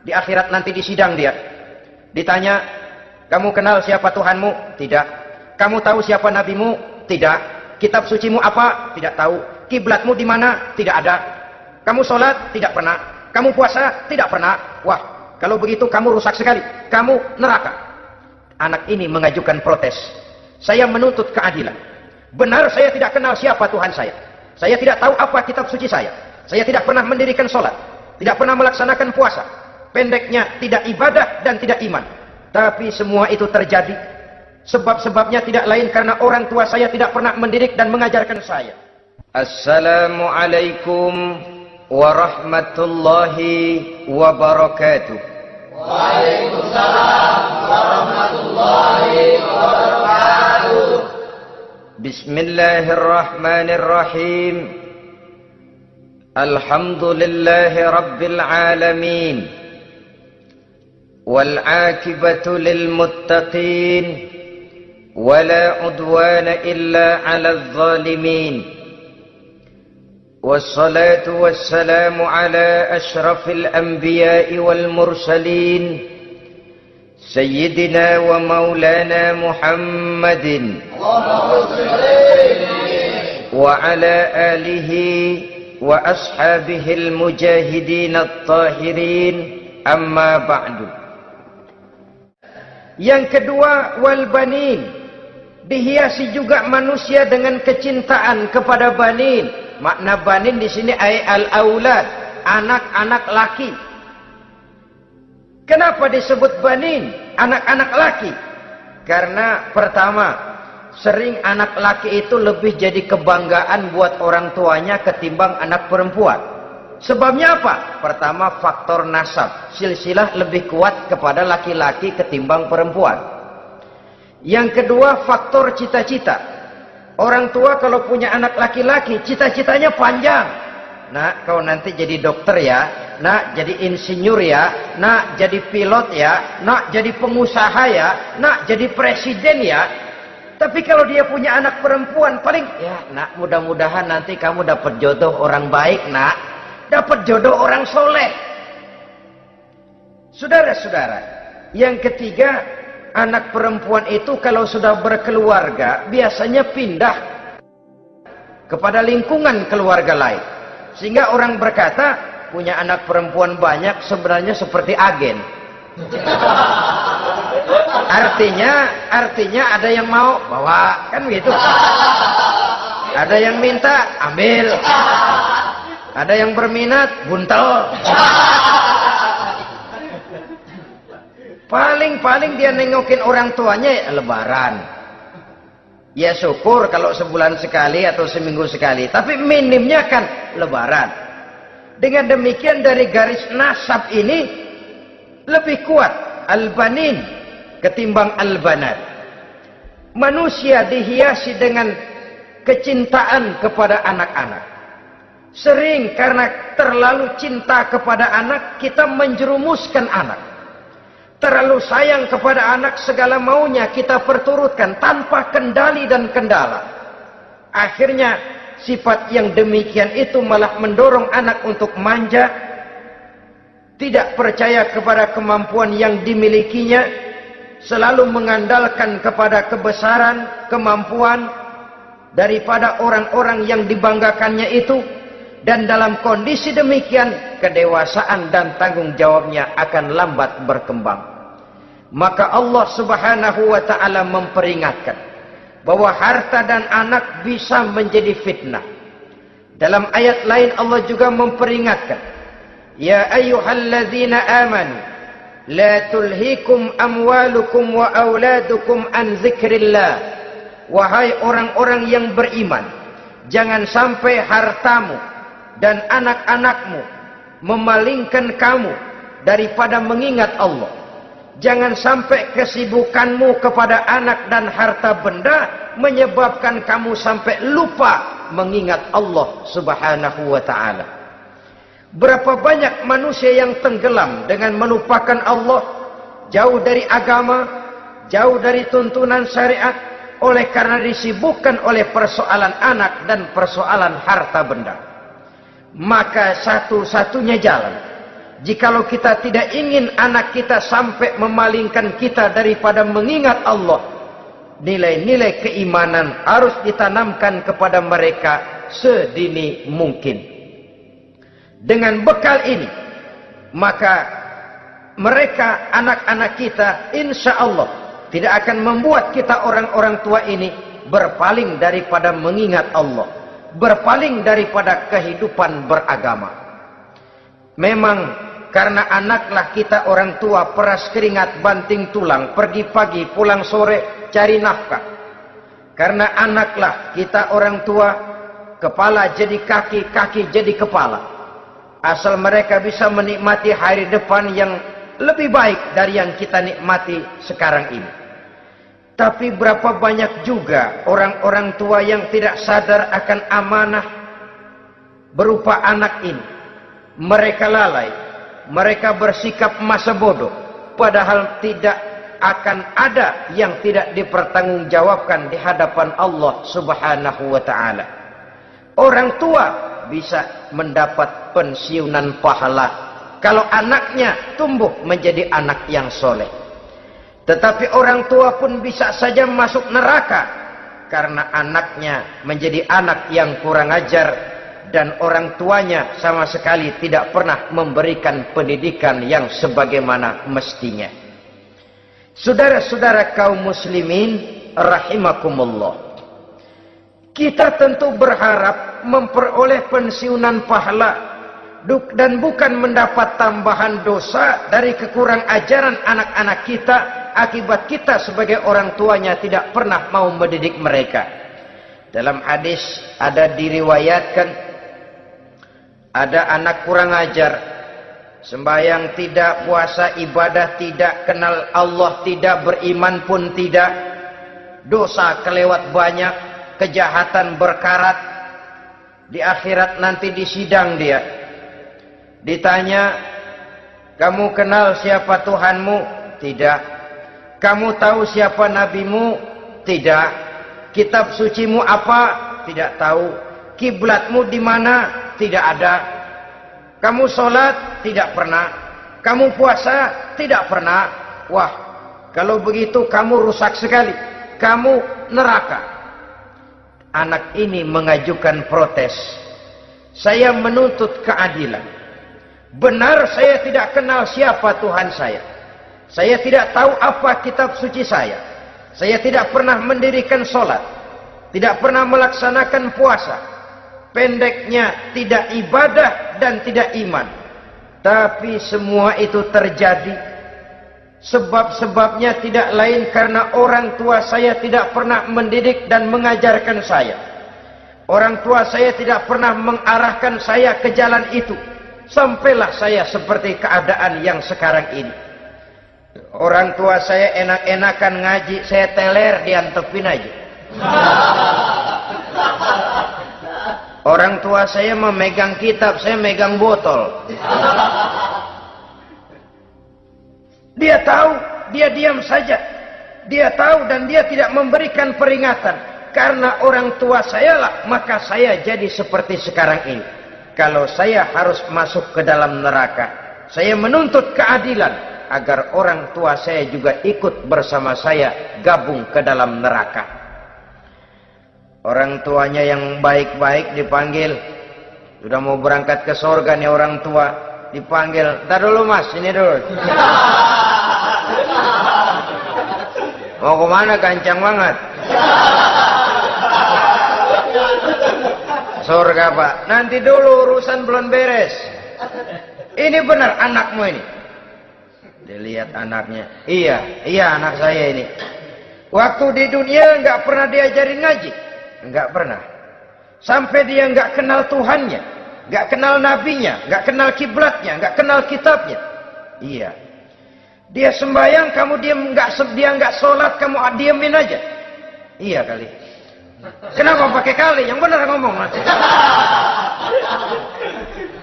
Di akhirat nanti disidang dia. Ditanya, kamu kenal siapa Tuhanmu? Tidak. Kamu tahu siapa nabimu? Tidak. Kitab sucimu apa? Tidak tahu. Kiblatmu di mana? Tidak ada. Kamu sholat? Tidak pernah. Kamu puasa? Tidak pernah. Wah, kalau begitu kamu rusak sekali. Kamu neraka. Anak ini mengajukan protes. Saya menuntut keadilan. Benar saya tidak kenal siapa Tuhan saya. Saya tidak tahu apa kitab suci saya. Saya tidak pernah mendirikan sholat. Tidak pernah melaksanakan puasa. Pendeknya tidak ibadah dan tidak iman. Tapi semua itu terjadi. Sebab-sebabnya tidak lain karena orang tua saya tidak pernah mendidik dan mengajarkan saya. Assalamualaikum warahmatullahi wabarakatuh. Waalaikumsalam warahmatullahi wabarakatuh. Bismillahirrahmanirrahim. Alhamdulillahi rabbil alamin. والعاقبة للمتقين ولا عدوان إلا على الظالمين والصلاة والسلام على أشرف الأنبياء والمرسلين سيدنا ومولانا محمد وعلى آله وأصحابه المجاهدين الطاهرين أما بعد. Yang kedua, wal banin, dihiasi juga manusia dengan kecintaan kepada banin. Makna banin di sini ay al aulad, anak-anak laki. Kenapa disebut banin, anak-anak laki? Karena pertama, sering anak laki itu lebih jadi kebanggaan buat orang tuanya ketimbang anak perempuan. Sebabnya apa? Pertama, faktor nasab. Silsilah lebih kuat kepada laki-laki ketimbang perempuan. Yang kedua, faktor cita-cita. Orang tua kalau punya anak laki-laki, cita-citanya panjang. Nak, kau nanti jadi dokter ya. Nak, jadi insinyur ya. Nak, jadi pilot ya. Nak, jadi pengusaha ya. Nak, jadi presiden ya. Tapi kalau dia punya anak perempuan, paling, ya nak, mudah-mudahan nanti kamu dapat jodoh orang baik, nak. Dapat jodoh orang soleh. Saudara-saudara, yang ketiga, anak perempuan itu kalau sudah berkeluarga biasanya pindah kepada lingkungan keluarga lain, sehingga orang berkata punya anak perempuan banyak sebenarnya seperti agen. Artinya ada yang mau bawa, kan begitu. Ada yang minta ambil. Ada yang berminat, buntel. Paling dia nengokin orang tuanya ya lebaran. Ya syukur kalau sebulan sekali atau seminggu sekali. Tapi minimnya kan lebaran. Dengan demikian dari garis nasab ini lebih kuat al-banin ketimbang al-banat. Manusia dihiasi dengan kecintaan kepada anak-anak. Sering karena terlalu cinta kepada anak, kita menjerumuskan anak. Terlalu sayang kepada anak, segala maunya kita perturutkan tanpa kendali dan kendala. Akhirnya sifat yang demikian itu malah mendorong anak untuk manja, tidak percaya kepada kemampuan yang dimilikinya, selalu mengandalkan kepada kebesaran, kemampuan daripada orang-orang yang dibanggakannya itu. Dan dalam kondisi demikian, kedewasaan dan tanggung jawabnya akan lambat berkembang. Maka Allah Subhanahu wa ta'ala memperingatkan bahwa harta dan anak bisa menjadi fitnah. Dalam ayat lain Allah juga memperingatkan, ya ayyuhalladzina amanu la tulhikum amwalukum wa auladukum an dzikrillah. Wahai orang-orang yang beriman, jangan sampai hartamu dan anak-anakmu memalingkan kamu daripada mengingat Allah. Jangan sampai kesibukanmu kepada anak dan harta benda menyebabkan kamu sampai lupa mengingat Allah Subhanahu wa ta'ala. Berapa banyak manusia yang tenggelam dengan melupakan Allah, jauh dari agama, jauh dari tuntunan syariat, oleh karena disibukkan oleh persoalan anak dan persoalan harta benda. Maka satu-satunya jalan Jikalau kita tidak ingin anak kita sampai memalingkan kita daripada mengingat Allah, nilai-nilai keimanan harus ditanamkan kepada mereka sedini mungkin. Dengan bekal ini, maka mereka, anak-anak kita, insya Allah tidak akan membuat kita orang-orang tua ini berpaling daripada mengingat Allah, berpaling daripada kehidupan beragama. Memang karena anaklah kita orang tua peras keringat banting tulang, pergi pagi pulang sore cari nafkah. Karena anaklah kita orang tua, kepala jadi kaki, kaki jadi kepala. Asal mereka bisa menikmati hari depan yang lebih baik dari yang kita nikmati sekarang ini. Tapi berapa banyak juga orang-orang tua yang tidak sadar akan amanah berupa anak ini. Mereka lalai, mereka bersikap masa bodoh, padahal tidak akan ada yang tidak dipertanggungjawabkan di hadapan Allah Subhanahu wa Ta'ala. Orang tua bisa mendapat pensiunan pahala kalau anaknya tumbuh menjadi anak yang soleh. Tetapi orang tua pun bisa saja masuk neraka karena anaknya menjadi anak yang kurang ajar dan orang tuanya sama sekali tidak pernah memberikan pendidikan yang sebagaimana mestinya. Saudara-saudara kaum muslimin rahimakumullah, kita tentu berharap memperoleh pensiunan pahala dan bukan mendapat tambahan dosa dari kekurang ajaran anak-anak kita akibat kita sebagai orang tuanya tidak pernah mau mendidik mereka. Dalam hadis ada diriwayatkan, ada anak kurang ajar, sembahyang tidak, puasa ibadah tidak, kenal Allah tidak, beriman pun tidak, dosa kelewat banyak, kejahatan berkarat. Di akhirat nanti disidang dia, ditanya, kamu kenal siapa Tuhanmu? Tidak. Kamu tahu siapa nabimu? Tidak. Kitab sucimu apa? Tidak tahu. Kiblatmu di mana? Tidak ada. Kamu sholat? Tidak pernah. Kamu puasa? Tidak pernah. Wah, kalau begitu kamu rusak sekali, kamu neraka. Anak ini mengajukan protes. Saya menuntut keadilan. Benar saya tidak kenal siapa Tuhan saya. Saya tidak tahu apa kitab suci saya. Saya tidak pernah mendirikan sholat. Tidak pernah melaksanakan puasa. Pendeknya tidak ibadah dan tidak iman. Tapi semua itu terjadi. Sebab-sebabnya tidak lain karena orang tua saya tidak pernah mendidik dan mengajarkan saya. Orang tua saya tidak pernah mengarahkan saya ke jalan itu. Sampailah saya seperti keadaan yang sekarang ini. Orang tua saya enak-enakan ngaji, saya teler diantepin aja. Orang tua saya memegang kitab, saya megang botol. Dia tahu, dia diam saja. Dia tahu dan dia tidak memberikan peringatan. Karena orang tua saya lah, maka saya jadi seperti sekarang ini. Kalau saya harus masuk ke dalam neraka, saya menuntut keadilan agar orang tua saya juga ikut bersama saya gabung ke dalam neraka. Orang tuanya yang baik-baik dipanggil, sudah mau berangkat ke surga nih orang tua, dipanggil, "Ntar dulu mas, ini dulu." Mau kemana, gancang banget? Surga pak, nanti dulu urusan belum beres. Ini benar anakmu ini? Dilihat anaknya, iya anak saya ini. Waktu di dunia nggak pernah diajarin ngaji, nggak pernah. Sampai dia nggak kenal Tuhannya, nggak kenal nabinya, nggak kenal kiblatnya, nggak kenal kitabnya. Iya. Dia sembahyang, kamu dia nggak sholat, kamu diemin aja. Iya kali. Kenapa pakai kali? Yang benar ngomong.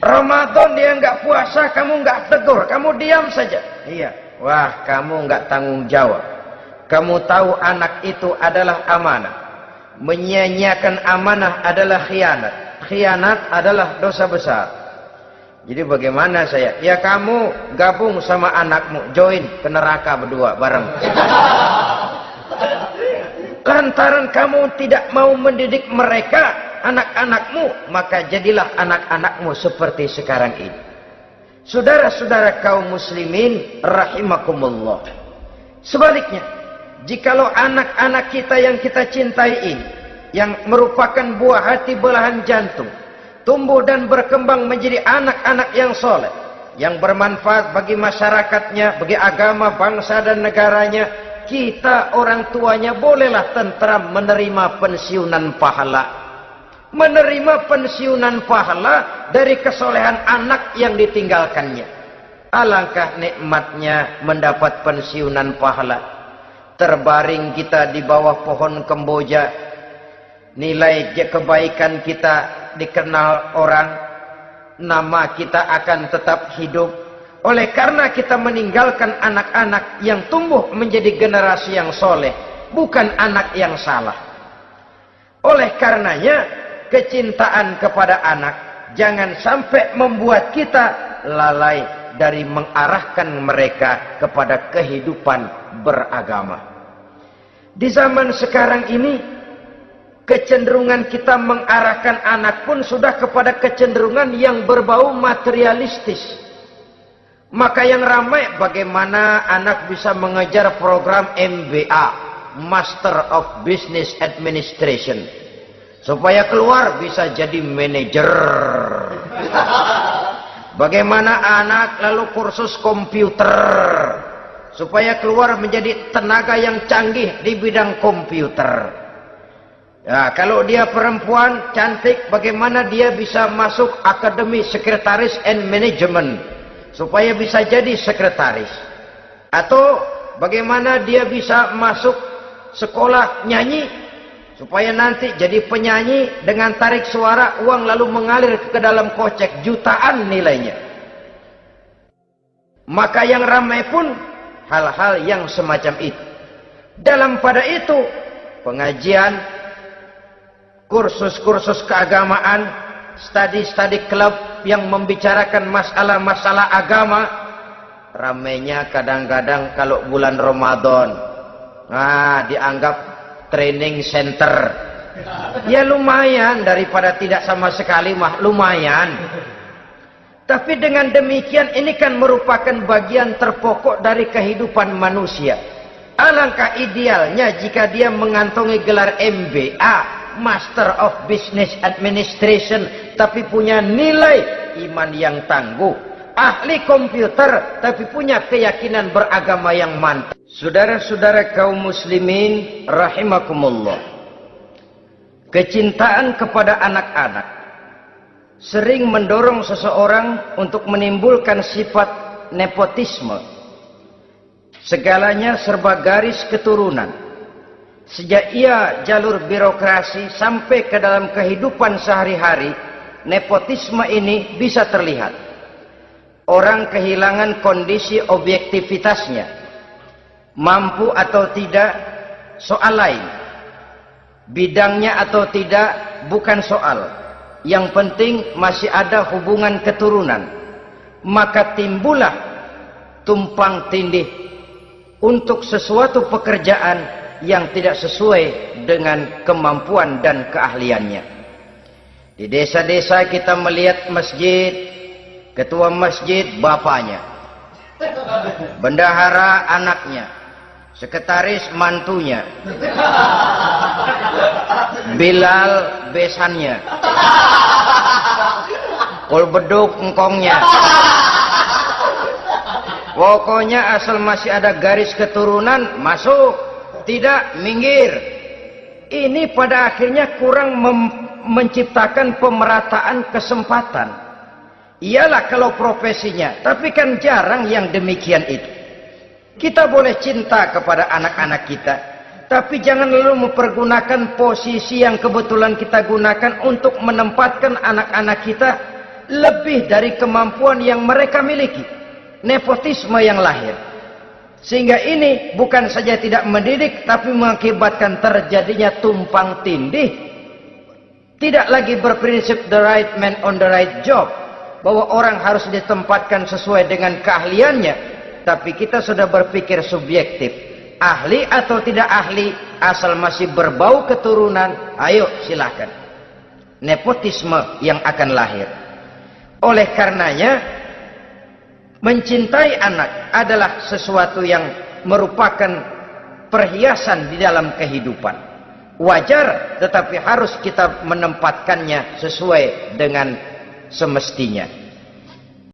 Ramadan dia nggak puasa, kamu nggak tegur, kamu diam saja. Iya. Wah, kamu nggak tanggung jawab. Kamu tahu anak itu adalah amanah. Menyia-nyiakan amanah adalah khianat. Khianat adalah dosa besar. Jadi bagaimana saya? Ya kamu gabung sama anakmu, join ke neraka berdua bareng. Lantaran kamu tidak mau mendidik mereka, anak-anakmu, maka jadilah anak-anakmu seperti sekarang ini. Saudara-saudara kaum muslimin rahimakumullah. Sebaliknya, jikalau anak-anak kita yang kita cintai ini, yang merupakan buah hati belahan jantung, tumbuh dan berkembang menjadi anak-anak yang soleh, yang bermanfaat bagi masyarakatnya, bagi agama, bangsa dan negaranya, kita orang tuanya bolehlah tentram menerima pensiunan pahala. Menerima pensiunan pahala dari kesolehan anak yang ditinggalkannya. Alangkah nikmatnya mendapat pensiunan pahala. Terbaring kita di bawah pohon kemboja, nilai kebaikan kita dikenal orang, nama kita akan tetap hidup. Oleh karena kita meninggalkan anak-anak yang tumbuh menjadi generasi yang soleh, bukan anak yang salah. Oleh karenanya, kecintaan kepada anak jangan sampai membuat kita lalai dari mengarahkan mereka kepada kehidupan beragama. Di zaman sekarang ini, kecenderungan kita mengarahkan anak pun sudah kepada kecenderungan yang berbau materialistis. Maka yang ramai bagaimana anak bisa mengejar program MBA, Master of Business Administration, supaya keluar bisa jadi manajer. Bagaimana anak lalu kursus komputer, supaya keluar menjadi tenaga yang canggih di bidang komputer. Ya, kalau dia perempuan cantik, bagaimana dia bisa masuk akademi sekretaris and management, supaya bisa jadi sekretaris. Atau bagaimana dia bisa masuk sekolah nyanyi, supaya nanti jadi penyanyi dengan tarik suara, uang lalu mengalir ke dalam kocek jutaan nilainya. Maka yang ramai pun hal-hal yang semacam itu. Dalam pada itu, pengajian, kursus-kursus keagamaan, studi-studi klub yang membicarakan masalah-masalah agama, ramainya kadang-kadang kalau bulan Ramadan, dianggap training center. Ya lumayan, daripada tidak sama sekali mah lumayan. Tapi dengan demikian ini kan merupakan bagian terpokok dari kehidupan manusia. Alangkah idealnya jika dia mengantongi gelar MBA, Master of Business Administration, tapi punya nilai iman yang tangguh, ahli komputer tapi punya keyakinan beragama yang mantap. Saudara-saudara kaum muslimin rahimakumullah, kecintaan kepada anak-anak sering mendorong seseorang untuk menimbulkan sifat nepotisme. Segalanya serba garis keturunan. Sejak ia jalur birokrasi sampai ke dalam kehidupan sehari-hari, nepotisme ini bisa terlihat. Orang kehilangan kondisi objektivitasnya. Mampu atau tidak soal lain, bidangnya atau tidak bukan soal. Yang penting masih ada hubungan keturunan. Maka timbullah tumpang tindih untuk sesuatu pekerjaan yang tidak sesuai dengan kemampuan dan keahliannya. Di desa-desa kita melihat masjid, ketua masjid bapaknya, bendahara anaknya, sekretaris mantunya, Bilal besannya, kulbeduk engkongnya. Pokoknya asal masih ada garis keturunan, masuk, tidak minggir. Ini pada akhirnya kurang menciptakan pemerataan kesempatan. Iyalah kalau profesinya, tapi kan jarang yang demikian itu. Kita boleh cinta kepada anak-anak kita, tapi jangan lalu mempergunakan posisi yang kebetulan kita gunakan untuk menempatkan anak-anak kita lebih dari kemampuan yang mereka miliki. Nepotisme yang lahir. Sehingga ini bukan saja tidak mendidik, tapi mengakibatkan terjadinya tumpang tindih. Tidak lagi berprinsip the right man on the right job, bahwa orang harus ditempatkan sesuai dengan keahliannya, tapi kita sudah berpikir subjektif, ahli atau tidak ahli, asal masih berbau keturunan, ayo silahkan. Nepotisme yang akan lahir. Oleh karenanya, mencintai anak adalah sesuatu yang merupakan perhiasan di dalam kehidupan. Wajar, tetapi harus kita menempatkannya sesuai dengan semestinya.